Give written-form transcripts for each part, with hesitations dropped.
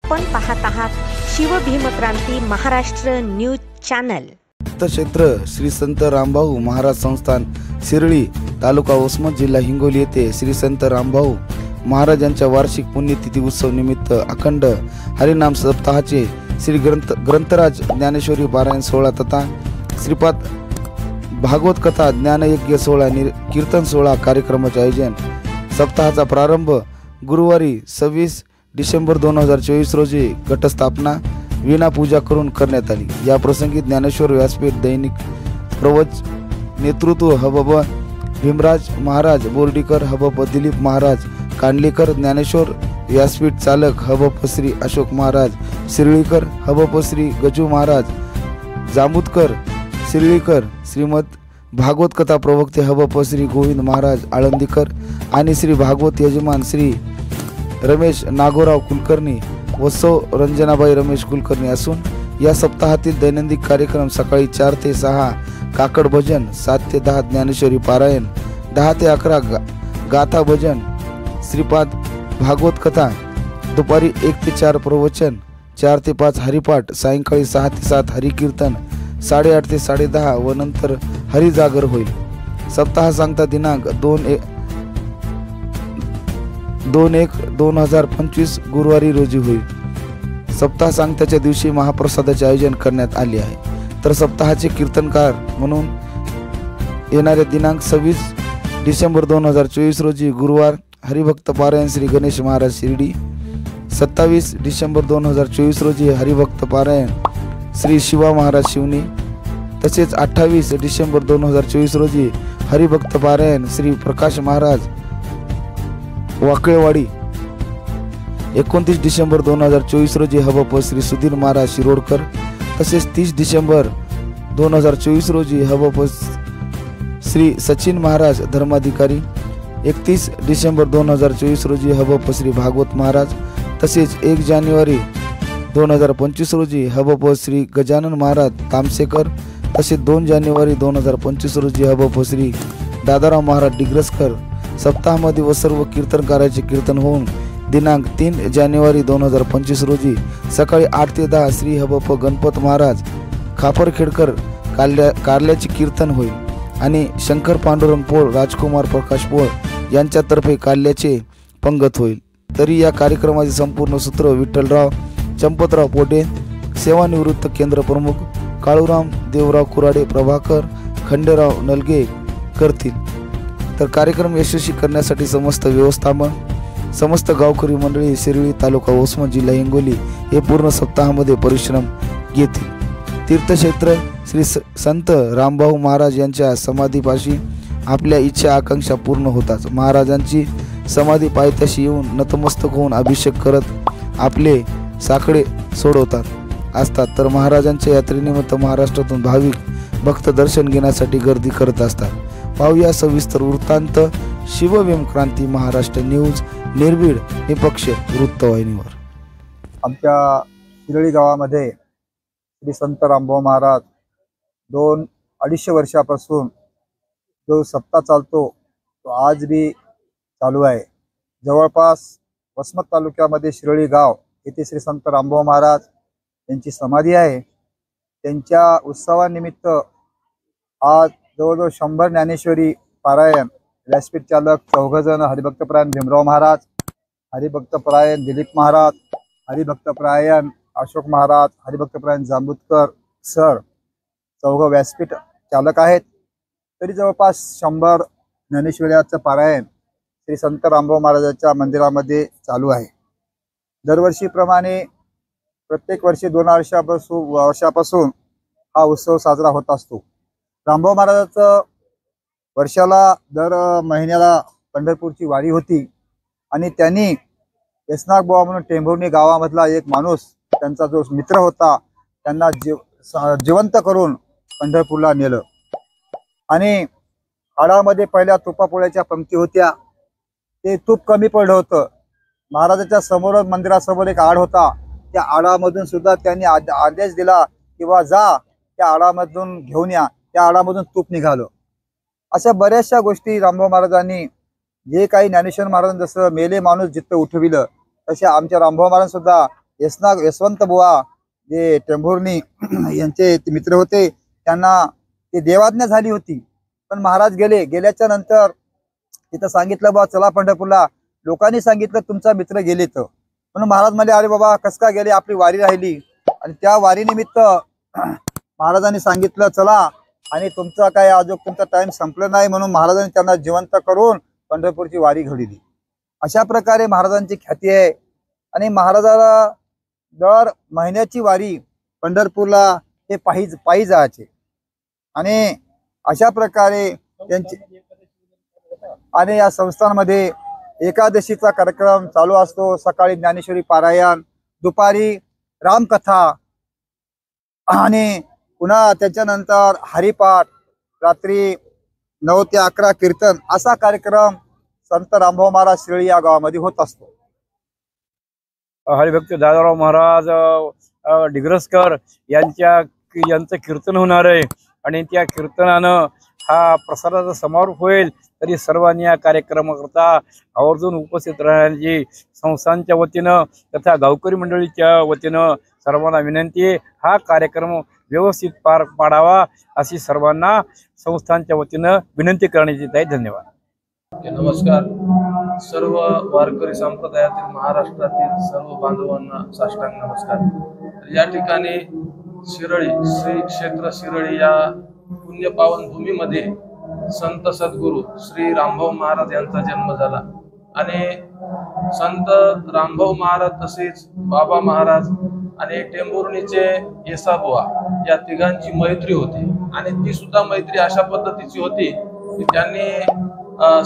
आपण पाहत आहात शिवभीमक्रांती महाराष्ट्र न्यूज चॅनल। तीर्थक्षेत्र श्री संत रामभाऊ महाराज संस्थान शिरळी तालुका वसमत जिल्हा हिंगोली येथे श्री संत रामभाऊ महाराज यांच्या वार्षिक पुण्यतिथी उत्सव निमित्त अखंड हरिनाम सप्ताहाचे श्री ग्रंथराज ज्ञानेश्वरी पारायण सोहळा तथा श्रीपाद भागवत कथा ज्ञानयज्ञ सोहळा कीर्तन सोहळा कार्यक्रमाचे आयोजन। सप्ताहाचा प्रारंभ गुरुवारी 26 डिसेंबर 2024 रोजी घटस्थापना वीणा पूजा करून करण्यात आली। या प्रसंगी ज्ञानेश्वर व्यासपीठ दैनिक प्रवच नेतृत्व हबब भीमराज महाराज बोर्डीकर हबप दिलीप महाराज कांडलेकर ज्ञानेश्वर व्यासपीठ चालक हबप श्री अशोक महाराज शिरळीकर हबप श्री गजू महाराज जांबुतकर शिरळीकर श्रीमद भागवत कथा प्रवक्ते हबप श्री गोविंद महाराज आळंदीकर आणि श्री भागवत यजमान श्री रमेश नागोराव कुलकर्णी व सौ रंजनाबाई रमेश कुलकर्णी असून या सप्ताहातील दैनंदिन कार्यक्रम सकाळी 4 ते 6 काकड भजन, 7 ते 10 ज्ञानेश्वरी पारायण, 10 ते 11 गाथा भजन श्रीपाद भागवत कथा, दुपारी 1 ते 4 प्रवचन, 4 ते 5 हरिपाठ, सायंकाळी 6 ते 7 हरिकीर्तन, 8:30 ते 10:30 व नंतर हरिजागर होईल। सप्ताह सांगता दिनांक 2/1/2025 गुरुवारी रोजी होईल। सप्ताह सांगताच्या दिवशी महाप्रसादाचे आयोजन करण्यात आले आहे। तर सप्ताहाचे कीर्तनकार म्हणून येणाऱ्या दिनांक 26 डिसेंबर 2024 रोजी गुरुवार हरिभक्त पारायण श्री गणेश महाराज शिर्डी, 27 डिसेंबर 2024 रोजी हरिभक्त पारायण श्री शिवा महाराज शिवनी, तसेच 28 डिसेंबर 2024 रोजी हरिभक्त पारायण श्री प्रकाश महाराज वाकळेवाडी, 29 डिसेंबर 2024 रोजी हबप श्री सुधीर महाराज शिरोडकर, तसेच 30 डिसेंबर 2024 रोजी हबप श्री सचिन महाराज धर्माधिकारी, 31 डिसेंबर 2024 रोजी हबप श्री भागवत महाराज, तसेच 1 जानेवारी 2025 रोजी हबप श्री गजानन महाराज तामसेकर, तसेच 2 जानेवारी 2025 रोजी हबप श्री दादाराव महाराज डिग्रसकर। सप्ताहामध्ये व सर्व कीर्तनकाराचे कीर्तन होऊन दिनांक 3 जानेवारी 2025 रोजी सकाळी 8 ते 10 श्री हबप गणपत महाराज खापरखेडकर कारल्याचे कीर्तन होईल आणि शंकर पांडुरंग पोळ राजकुमार प्रकाश पोळ यांच्यातर्फे कारल्याचे पंगत होईल। तरी या कार्यक्रमाचे संपूर्ण सूत्र विठ्ठलराव चंपतराव पोटे, सेवानिवृत्त केंद्र प्रमुख काळूराम देवराव कुराडे प्रभाकर खंडेराव नलगे करतील। तर कार्यक्रम यशस्वी करण्यासाठी समस्त व्यवस्थापन, समस्त गावकरी मंडळी शिरळी तालुका वसमत जिल्हा हिंगोली हे पूर्ण सप्ताहामध्ये परिश्रम घेतील। तीर्थक्षेत्र श्री संत रामभाऊ महाराज यांच्या समाधीपाशी आपल्या इच्छा आकांक्षा पूर्ण होताच महाराजांची समाधी पायथ्याशी येऊन नतमस्तक होऊन अभिषेक करत आपले साकडे सोडवतात असतात। तर महाराजांच्या यात्रेनिमित्त महाराष्ट्रातून भाविक भक्त दर्शन घेण्यासाठी गर्दी करत असतात। पाहूया सविस्तर वृत्तांत शिवभीमक्रांती महाराष्ट्र न्यूज निर्भीड निपक्ष वृत्तवाहिनीवर। आमच्या शिरळी गावामध्ये श्री संत रामभाऊ महाराज 2-2.5 वर्षापासून जो सप्ताह चालतो तो आज भी चालू आहे। जवळपास वसमत तालुक्यामध्ये शिरळी गाव येथे श्री संत रामभाऊ महाराज यांची समाधी आहे। त्यांच्या उत्सवानिमित्त आज जवळजवळ 100 ज्ञानेश्वरी पारायण, व्यासपीठ चालक 4 जण, हरिभक्तपरायण भीमराव महाराज, हरिभक्तपरायण दिलीप महाराज, हरिभक्तपरायण अशोक महाराज, हरिभक्तपरायण जांबुतकर सर 4 व्यासपीठ चालक आहेत। तरी जवळपास 100 ज्ञानेश्वरीचं पारायण श्री संत रामभाऊ महाराजांच्या मंदिरामध्ये चालू आहे। दरवर्षीप्रमाणे प्रत्येक वर्षी 2 वर्षापासून हा उत्सव साजरा होत असतो। रामभाऊ महाराजांचं वर्षाला दर महिन्याला पंढरपूरची वारी होती आणि त्यांनी यसनागबुवा म्हणून टेंभुर्णी गावामधला एक माणूस, त्यांचा जो मित्र होता, त्यांना जिवंत करून पंढरपूरला नेलं आणि आडामध्ये पहिल्या तुपापोळ्याच्या पंक्ती होत्या, ते तूप कमी पडलं होतं। महाराजांच्या समोर मंदिरासमोर एक आड होता, त्या आडामधून सुद्धा त्यांनी आदेश दिला किंवा जा त्या आडामधून घेऊन या, त्या आडामधून तूप निघालं। अशा बऱ्याचशा गोष्टी रामभाऊ महाराजांनी, जे काही ज्ञानेश्वर महाराजांनी जसं मेले माणूस जिथं उठविलं, तसे आमच्या रामभाऊ महाराज सुद्धा यशवंत बुवा जे टेंभुर्णी यांचे ते मित्र होते, त्यांना ते देवाज्ञा झाली होती. पण महाराज गेल्याच्या नंतर तिथं सांगितलं बा चला पंढरपूरला. लोकांनी सांगितलं तुमचा मित्र गेले तर. म्हणून महाराज म्हणले अरे बाबा कस का गेले, आपली वारी राहिली. आणि त्या वारीनिमित्त महाराजांनी सांगितलं चला, आणि तुमचा काय अजून तुमचा टाइम संपलं नाही, म्हणून महाराजांनी त्यांना जिवंत करून पंढरपूरची वारी घडवली. अशा प्रकारे महाराजांची ख्याती आहे. आणि महाराजाला दर महिन्याची वारी पंढरपूरला हे पायी जायचे. आणि अशा प्रकारे त्यांची आणि या संस्थांमध्ये एकादशीचा कार्यक्रम चालू असतो. सकाळी ज्ञानेश्वरी पारायण, दुपारी रामकथा, आणि पुन्हा त्याच्यानंतर हरिपाठ, रात्री 9 ते 11 कीर्तन, असा कार्यक्रम संत रामभाऊ महाराज शिरळी या गावामध्ये होत असतो. हरिभक्त दादाराव महाराज डिग्रसकर यांचं कीर्तन होणार आहे. आणि त्या कीर्तनानं हा प्रसाराचा समारोप होईल. तरी सर्वांनी या कार्यक्रमाकरता आवर्जून उपस्थित राहण्याची संस्थांच्या वतीनं तथा गावकरी मंडळीच्या वतीनं सर्वांना विनंती आहे. हा कार्यक्रम व्यवस्थित पार पाडावा अशी सर्वांना संस्थांच्या वतीनं विनंती करण्याची आहे. धन्यवाद. नमस्कार. सर्व वारकरी संप्रदायातील महाराष्ट्रातील सर्व बांधवांना साष्टांग नमस्कार. या ठिकाणी शिरळी श्री क्षेत्र शिरळी या पुण्य पावन भूमीमध्ये संत सद्गुरू श्री रामभाऊ महाराज यांचा जन्म झाला. आणि संत रामभाऊ महाराज तसेच बाबा महाराज आणि टेंभुर्णीचे येसाबुवा या तिघांची मैत्री होती. आणि ती सुद्धा मैत्री अशा पद्धतीची होती की त्यांनी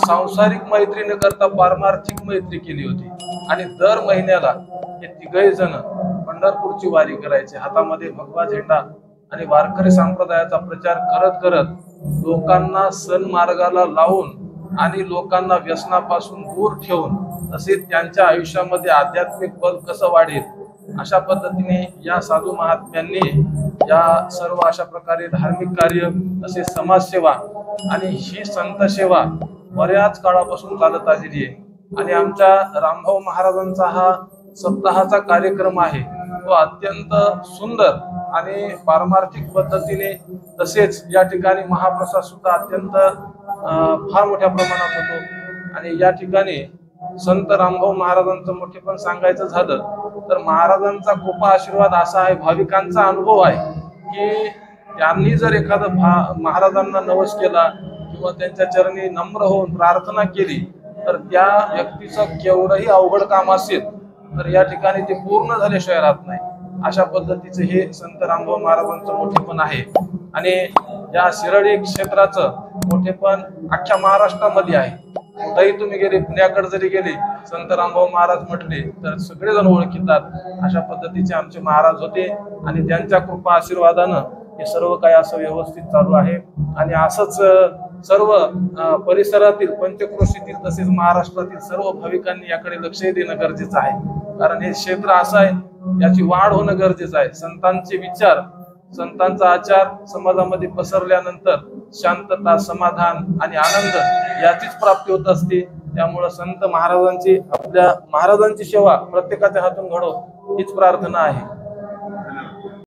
सांसारिक मैत्री न करता पारमार्थिक मैत्री केली होती. आणि दर महिन्याला हे तिघही जण पंढरपूरची वारी करायचे. हातामध्ये भगवा झेंडा आणि वारकरी संप्रदायाचा प्रचार करत करत लोकांना सण मार्गाला लावून आणि लोकांना व्यसनापासून दूर ठेवून, तसेच त्यांच्या आयुष्यामध्ये आध्यात्मिक बल कसं वाढेल अशा पद्धतीने या साधू महात्म्यांनी या सर्व अशा प्रकारे धार्मिक कार्य, तसेच समाजसेवा आणि ही संत सेवा बऱ्याच काळापासून चालत आलेली आहे. आणि आमच्या रामभाऊ महाराजांचा हा सप्ताहाचा कार्यक्रम आहे तो अत्यंत सुंदर आणि पारमार्थिक पद्धतीने, तसेच या ठिकाणी महाप्रसाद सुद्धा अत्यंत फार मोठ्या प्रमाणात होतो. आणि या ठिकाणी संत रामभाऊ महाराजांचं मोठेपण सांगायचं झालं तर महाराजांचा कृपा आशीर्वाद असा आहे, भाविकांचा अनुभव आहे की त्यांनी जर एखादं महाराजांना नवस केला किंवा त्यांच्या चरणी नम्र होऊन प्रार्थना केली तर त्या व्यक्तीचं केवढंही अवघड काम असेल तर या ठिकाणी ते पूर्ण झाल्याशिवाय राहत नाही. अशा पद्धतीचे हे संत रामभाऊ महाराजांचं मोठेपण आहे. आणि या शिरळी क्षेत्राचं मोठेपण अख्ख्या महाराष्ट्रामध्ये आहे. कुठेही तुम्ही गेले, पुण्याकडे जरी गेले, संत रामभाऊ महाराज म्हटले तर सगळेजण ओळखतात. अशा पद्धतीचे आमचे महाराज होते आणि त्यांच्या कृपा आशीर्वादानं हे सर्व काही असं व्यवस्थित चालू आहे. आणि असंच सर्व परिसरातील, पंचक्रोशीतील तसेच महाराष्ट्रातील सर्व भाविकांनी याकडे लक्ष देणं गरजेचं आहे. कारण हे क्षेत्र असं आहे, याची वाढ होणं गरजेचं आहे. संतांचे विचार, संतांचा आचार समाजामध्ये पसरल्यानंतर शांतता, समाधान आणि आनंद याचीच प्राप्ती होत असते. त्यामुळे संत महाराजांची, आपल्या महाराजांची सेवा प्रत्येकाच्या हातून घडो हीच प्रार्थना आहे.